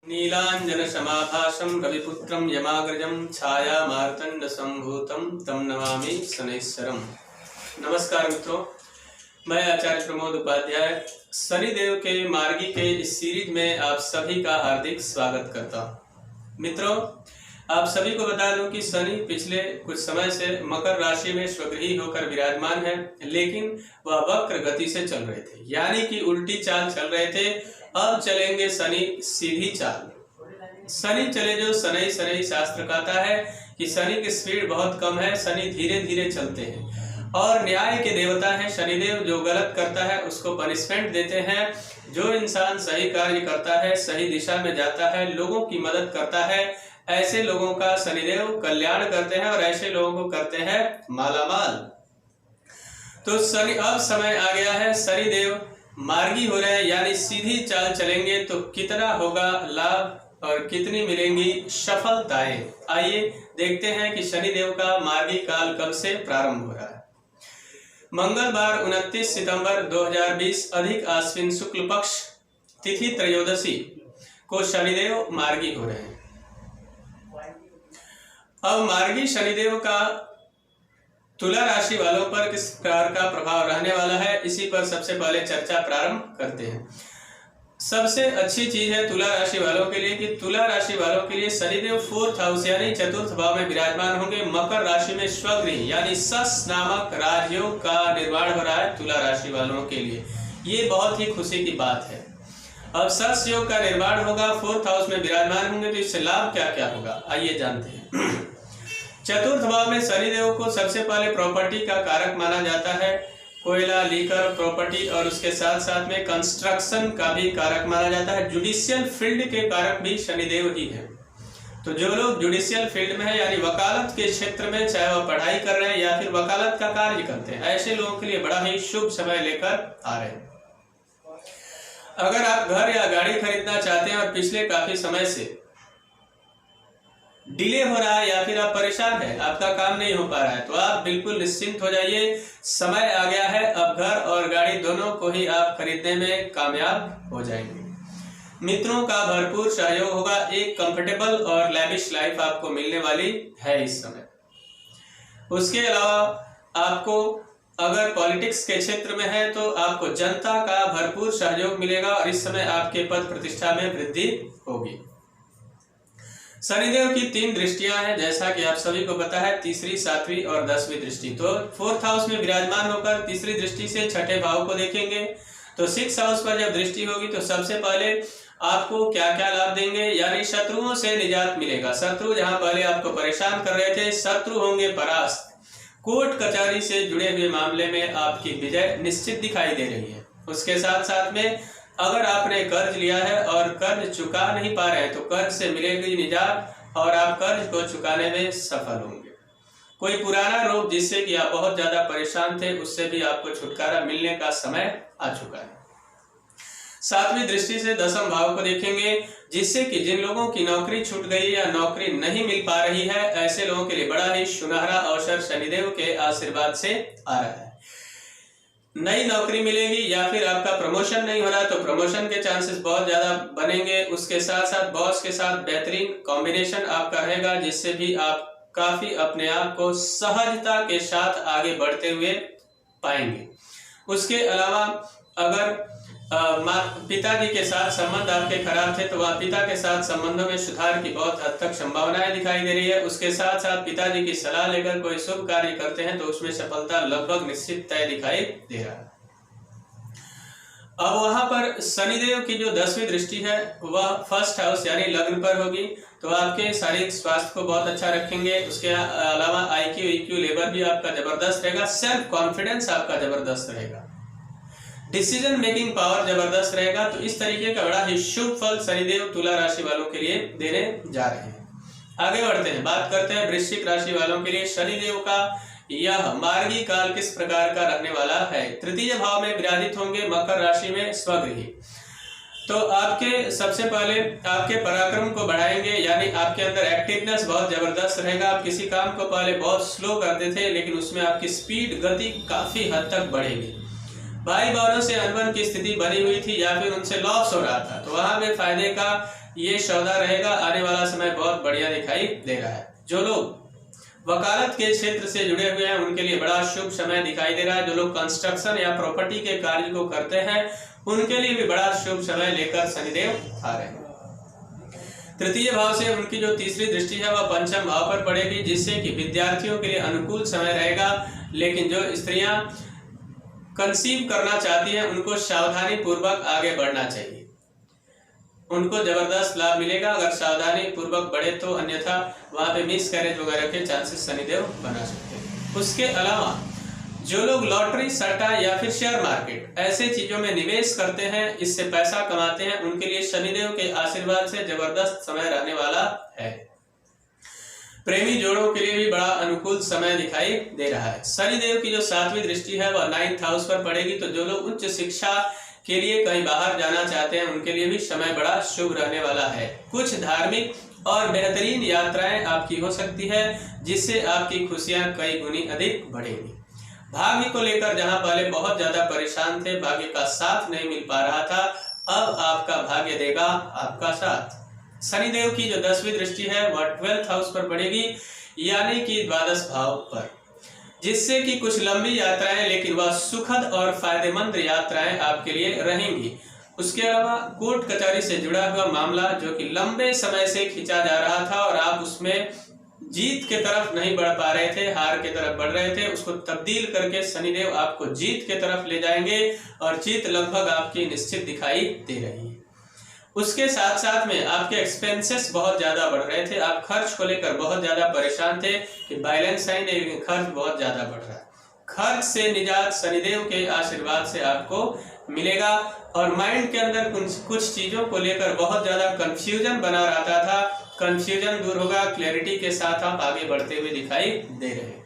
नीलांजनशमाभासं रविपुत्रं यमाग्रजं छायामार्तण्डसम्भूतं तं नमामि शनैश्वरम्। नमस्कार मित्रों, मैं आचार्य प्रमोद उपाध्याय शनिदेव के मार्गी के इस सीरीज में आप सभी का हार्दिक स्वागत करता हूँ। मित्रों, आप सभी को बता दूं कि शनि पिछले कुछ समय से मकर राशि में स्वगृही होकर विराजमान है, लेकिन वह वक्र गति से चल रहे थे, यानी कि उल्टी चाल चल रहे थे। अब चलेंगे शनि सीधी चाल। शनि चले जो शनै शनै शास्त्र कहता है कि शनि की स्पीड बहुत कम है, शनि धीरे धीरे चलते हैं और न्याय के देवता हैं शनिदेव। जो गलत करता है उसको पनिशमेंट देते हैं, जो इंसान सही कार्य करता है, सही दिशा में जाता है, लोगों की मदद करता है, ऐसे लोगों का शनिदेव कल्याण करते हैं और ऐसे लोगों को करते हैं मालामाल। तो शनि अब समय आ गया है, शनिदेव मार्गी हो रहे हैं, यानी सीधी चाल चलेंगे तो कितना होगा लाभ और कितनी मिलेंगी सफलताएं। आइए देखते हैं कि शनिदेव का मार्गी काल कब से प्रारंभ हो रहा है। मंगलवार 29 सितंबर 2020 अधिक आश्विन शुक्ल पक्ष तिथि त्रयोदशी को शनिदेव मार्गी हो रहे हैं। अब मार्गी शनिदेव का तुला राशि वालों पर किस प्रकार का प्रभाव रहने वाला है, इसी पर सबसे पहले चर्चा प्रारंभ करते हैं। सबसे अच्छी चीज है तुला राशि वालों के लिए कि तुला राशि वालों के लिए शनिदेव 4th हाउस यानी चतुर्थ भाव में विराजमान होंगे। मकर राशि में स्वगृही यानी सस नामक राजयोग का निर्माण हो रहा है तुला राशि वालों के लिए। ये बहुत ही खुशी की बात है। अब सस योग का निर्माण होगा, 4th हाउस में विराजमान होंगे, तो इससे लाभ क्या क्या होगा आइए जानते हैं। चतुर्थ भाव में शनिदेव को सबसे पहले प्रॉपर्टी का कारक माना जाता है। कोयला, लीकर, प्रॉपर्टी और उसके साथ साथ में कंस्ट्रक्शन का भी कारक माना जाता है। जुडिशियल फील्ड के कारक भी शनिदेव ही है। तो जो लोग जुडिशियल फील्ड में है यानी वकालत के क्षेत्र में, चाहे वह पढ़ाई कर रहे हैं या फिर वकालत का कार्य करते हैं, ऐसे लोगों के लिए बड़ा ही शुभ समय लेकर आ रहे हैं। अगर आप घर या गाड़ी खरीदना चाहते हैं और पिछले काफी समय से डिले हो रहा है या फिर आप परेशान हैं, आपका काम नहीं हो पा रहा है, तो आप बिल्कुल निश्चिंत हो जाइए। समय आ गया है, अब घर और गाड़ी दोनों को ही आप खरीदने में कामयाब हो जाएंगे। मित्रों का भरपूर सहयोग होगा, एक कंफर्टेबल और लैविश लाइफ आपको मिलने वाली है इस समय। उसके अलावा आपको अगर पॉलिटिक्स के क्षेत्र में है तो आपको जनता का भरपूर सहयोग मिलेगा और इस समय आपके पद प्रतिष्ठा में वृद्धि होगी। शनिदेव की 3 दृष्टियां हैं, जैसा कि आप सभी को पता है, तीसरी, 7वीं और 10वीं दृष्टि। तो 4th हाउस में विराजमान होकर तीसरी दृष्टि से छठे भाव को देखेंगे। तो 6th हाउस पर जब दृष्टि होगी तो सबसे पहले आपको क्या क्या लाभ देंगे, यानी शत्रुओं से निजात मिलेगा। शत्रु जहां पहले आपको परेशान कर रहे थे, शत्रु होंगे परास्त। कोर्ट कचहरी से जुड़े हुए मामले में आपकी विजय निश्चित दिखाई दे रही है। उसके साथ साथ में अगर आपने कर्ज लिया है और कर्ज चुका नहीं पा रहे हैं तो कर्ज से मिलेगी निजात और आप कर्ज को चुकाने में सफल होंगे। कोई पुराना रोग जिससे कि आप बहुत ज्यादा परेशान थे, उससे भी आपको छुटकारा मिलने का समय आ चुका है। 7वीं दृष्टि से 10वें भाव को देखेंगे, जिससे कि जिन लोगों की नौकरी छूट गई या नौकरी नहीं मिल पा रही है, ऐसे लोगों के लिए बड़ा ही सुनहरा अवसर शनिदेव के आशीर्वाद से आ रहा है। नई नौकरी मिलेगी या फिर आपका प्रमोशन नहीं हो रहा तो प्रमोशन के चांसेस बहुत ज्यादा बनेंगे। उसके साथ साथ बॉस के साथ बेहतरीन कॉम्बिनेशन आपका रहेगा, जिससे भी आप काफी अपने आप को सहजता के साथ आगे बढ़ते हुए पाएंगे। उसके अलावा अगर पिताजी के साथ संबंध आपके खराब थे तो वह पिता के साथ संबंधों में सुधार की बहुत हद तक संभावनाएं दिखाई दे रही है। उसके साथ साथ पिताजी की सलाह लेकर कोई शुभ कार्य करते हैं तो उसमें सफलता लगभग निश्चित तय दिखाई दे रहा है। अब वहां पर शनिदेव की जो 10वीं दृष्टि है वह 1st हाउस यानी लग्न पर होगी, तो आपके शारीरिक स्वास्थ्य को बहुत अच्छा रखेंगे। उसके अलावा IQ EQ लेवल भी आपका जबरदस्त रहेगा, सेल्फ कॉन्फिडेंस आपका जबरदस्त रहेगा, डिसीजन मेकिंग पावर जबरदस्त रहेगा। तो इस तरीके का बड़ा ही शुभ फल शनिदेव तुला राशि वालों के लिए देने जा रहे हैं। आगे बढ़ते हैं, बात करते हैं वृश्चिक राशि वालों के लिए शनिदेव का यह मार्गी काल किस प्रकार का रहने वाला है। 3य भाव में विराजित होंगे, मकर राशि में स्वगृही। तो आपके सबसे पहले आपके पराक्रम को बढ़ाएंगे, यानी आपके अंदर एक्टिवनेस बहुत जबरदस्त रहेगा। आप किसी काम को पहले बहुत स्लो करते थे, लेकिन उसमें आपकी स्पीड गति काफी हद तक बढ़ेगी। भाई बहनों से अनबन की स्थिति बनी हुई थी या फिर उनसे लॉस हो रहा था, तो वहां पे फायदे का ये सौदा रहेगा। आने वाला समय बहुत बढ़िया दिखाई दे रहा है। जो लोग वकालत के क्षेत्र से जुड़े हुए हैं उनके लिए बड़ा शुभ समय दिखाई दे रहा है। जो लोग कंस्ट्रक्शन या प्रॉपर्टी के कार्य को करते हैं उनके लिए भी बड़ा शुभ समय लेकर शनिदेव आ रहे हैं। तृतीय भाव से उनकी जो तीसरी दृष्टि है वह पंचम भाव पर पड़ेगी, जिससे कि विद्यार्थियों के लिए अनुकूल समय रहेगा। लेकिन जो स्त्रियां कंसीव करना चाहती हैं उनको सावधानी पूर्वक आगे बढ़ना चाहिए, उनको जबरदस्त लाभ मिलेगा अगर सावधानी पूर्वक बढ़े तो, अन्यथा वहां पे मिस कैरेज वगैरह के चांसेस शनिदेव बना सकते हैं। उसके अलावा जो लोग लॉटरी, सट्टा या फिर शेयर मार्केट ऐसे चीजों में निवेश करते हैं, इससे पैसा कमाते हैं, उनके लिए शनिदेव के आशीर्वाद से जबरदस्त समय रहने वाला है। प्रेमी जोड़ों के लिए भी बड़ा अनुकूल समय दिखाई दे रहा है। शनिदेव की जो 7वीं दृष्टि है वह 9th हाउस पर पड़ेगी, तो जो लोग उच्च शिक्षा के लिए कहीं बाहर जाना चाहते हैं उनके लिए भी समय बड़ा शुभ रहने वाला है। कुछ धार्मिक और बेहतरीन यात्राएं आपकी हो सकती है, जिससे आपकी खुशियां कई गुनी अधिक बढ़ेंगी। भाग्य को लेकर जहां पहले बहुत ज्यादा परेशान थे, भाग्य का साथ नहीं मिल पा रहा था, अब आपका भाग्य देगा आपका साथ। शनिदेव की जो 10वीं दृष्टि है वह 12th हाउस पर पड़ेगी, यानी कि द्वादश भाव पर, जिससे कि कुछ लंबी यात्राएं, लेकिन वह सुखद और फायदेमंद यात्राएं आपके लिए रहेंगी। उसके अलावा कोर्ट कचहरी से जुड़ा हुआ मामला जो कि लंबे समय से खींचा जा रहा था और आप उसमें जीत के तरफ नहीं बढ़ पा रहे थे, हार के तरफ बढ़ रहे थे, उसको तब्दील करके शनिदेव आपको जीत के तरफ ले जाएंगे और जीत लगभग आपकी निश्चित दिखाई दे रही है। उसके साथ साथ में आपके एक्सपेंसेस बहुत ज्यादा बढ़ रहे थे, आप खर्च को लेकर बहुत ज्यादा परेशान थे कि बैलेंस है नहीं, लेकिन खर्च बहुत ज्यादा बढ़ रहा है। खर्च से निजात शनिदेव के आशीर्वाद से आपको मिलेगा। और माइंड के अंदर कुछ चीजों को लेकर बहुत ज्यादा कंफ्यूजन बना रहता था, कंफ्यूजन दूर होगा, क्लैरिटी के साथ आप आगे बढ़ते हुए दिखाई दे रहे हैं।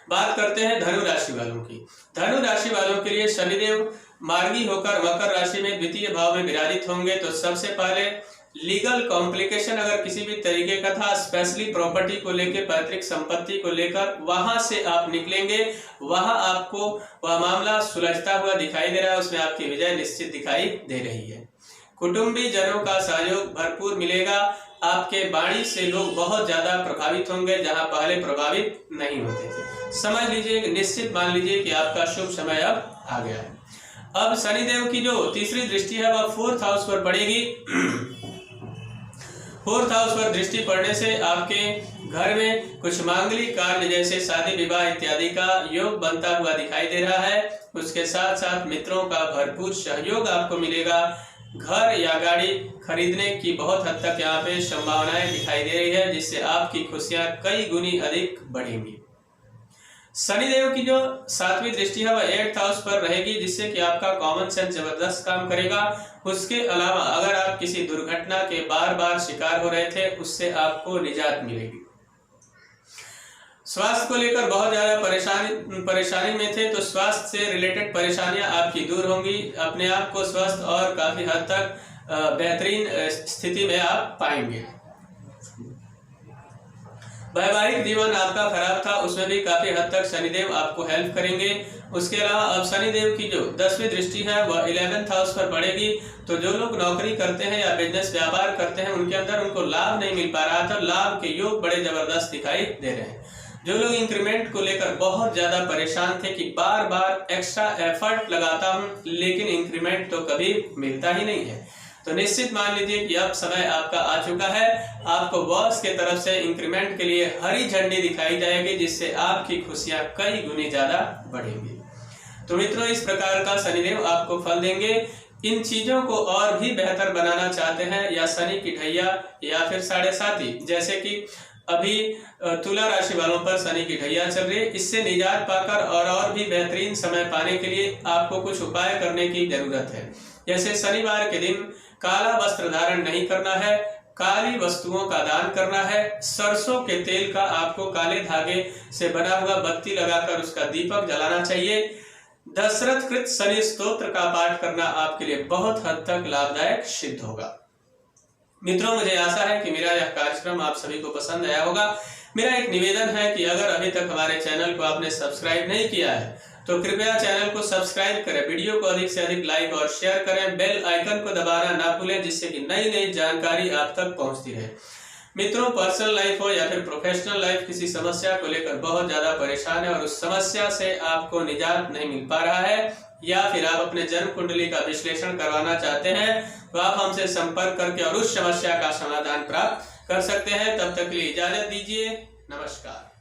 बात करते हैं धनु राशि वालों की। धनु राशि वालों के लिए शनिदेव मार्गी होकर मकर राशि में द्वितीय भाव में विराजित होंगे, तो सबसे पहले लीगल कॉम्प्लिकेशन अगर किसी भी तरीके का था, स्पेशली प्रॉपर्टी को लेकर, पैतृक संपत्ति को लेकर, वहां से आप निकलेंगे, वहां आपको वह मामला सुलझता हुआ दिखाई दे रहा है, उसमें आपकी विजय निश्चित दिखाई दे रही है। कुटुंबी जनों का सहयोग भरपूर मिलेगा, आपके वाणी से लोग बहुत ज्यादा प्रभावित होंगे जहां पहले प्रभावित नहीं होते थे। समझ लीजिए, निश्चित मान लीजिए कि आपका शुभ समय अब आ गया है। अब शनिदेव की जो तीसरी दृष्टि है वह 4th हाउस पर पड़ेगी। 4th हाउस पर दृष्टि पड़ने से आपके घर में कुछ मांगलिक कार्य जैसे शादी विवाह इत्यादि का योग बनता हुआ दिखाई दे रहा है। उसके साथ साथ मित्रों का भरपूर सहयोग आपको मिलेगा। घर या गाड़ी खरीदने की बहुत हद तक यहाँ पे संभावनाएं दिखाई दे रही है, जिससे आपकी खुशियां कई गुनी अधिक बढ़ेंगी। शनिदेव की जो 7वीं दृष्टि है वह 8th हाउस पर रहेगी, जिससे कि आपका कॉमन सेंस जबरदस्त काम करेगा। उसके अलावा अगर आप किसी दुर्घटना के बार बार शिकार हो रहे थे, उससे आपको निजात मिलेगी। स्वास्थ्य को लेकर बहुत ज्यादा परेशानी में थे, तो स्वास्थ्य से रिलेटेड परेशानियां आपकी दूर होंगी। अपने आप को स्वस्थ और काफी हद तक बेहतरीन स्थिति में आप पाएंगे। वैवाहिक जीवन आपका खराब था, उसमें भी काफी हद तक शनिदेव आपको हेल्प करेंगे। उसके अलावा अब शनिदेव की जो 10वीं दृष्टि है वह 11th हाउस पर पड़ेगी, तो जो लोग नौकरी करते हैं या बिजनेस व्यापार करते हैं उनके अंदर उनको लाभ नहीं मिल पा रहा था, लाभ के योग बड़े जबरदस्त दिखाई दे रहे हैं। जो लोग इंक्रीमेंट को लेकर बहुत ज्यादा परेशान थे कि बार बार एक्स्ट्रा एफर्ट लगाता हूं लेकिन इंक्रीमेंट तो कभी मिलता ही नहीं है, तो निश्चित मान लीजिए कि अब समय आपका आ चुका है। आपको बॉस के तरफ से इंक्रीमेंट के लिए हरी झंडी दिखाई जाएगी, जिससे आपकी खुशियां कई गुनी ज्यादा बढ़ेंगी। तो मित्रों, इस प्रकार का शनिदेव आपको फल देंगे। इन चीजों को और भी बेहतर बनाना चाहते हैं या शनि की ढैया या फिर 7.5, जैसे कि अभी तुला राशि वालों पर शनि की ढैया चल रही है, इससे निजात पाकर और भी बेहतरीन समय पाने के लिए आपको कुछ उपाय करने की जरूरत है। जैसे शनिवार के दिन काला वस्त्र धारण नहीं करना है, काली वस्तुओं का दान करना है, सरसों के तेल का आपको काले धागे से बना हुआ बत्ती लगाकर उसका दीपक जलाना चाहिए। दशरथ कृत शनि स्तोत्र का पाठ करना आपके लिए बहुत हद तक लाभदायक सिद्ध होगा। मित्रों, मुझे आशा है कि मेरा यह कार्यक्रम आप सभी को पसंद आया होगा। मेरा एक निवेदन है कि अगर अभी तक हमारे चैनल को आपने सब्सक्राइब नहीं किया है तो कृपया चैनल को सब्सक्राइब करें, वीडियो को अधिक से अधिक लाइक और शेयर करें, बेल आइकन को दबाना ना भूलें, जिससे कि नई नई जानकारी आप तक पहुंचती रहे। मित्रों, पर्सनल लाइफ हो या फिर प्रोफेशनल लाइफ, किसी समस्या को लेकर बहुत ज्यादा परेशान है और उस समस्या से आपको निजात नहीं मिल पा रहा है, या फिर आप अपने जन्म कुंडली का विश्लेषण करवाना चाहते हैं, तो आप हमसे संपर्क करके और उस समस्या का समाधान प्राप्त कर सकते हैं। तब तक के लिए इजाजत दीजिए। नमस्कार।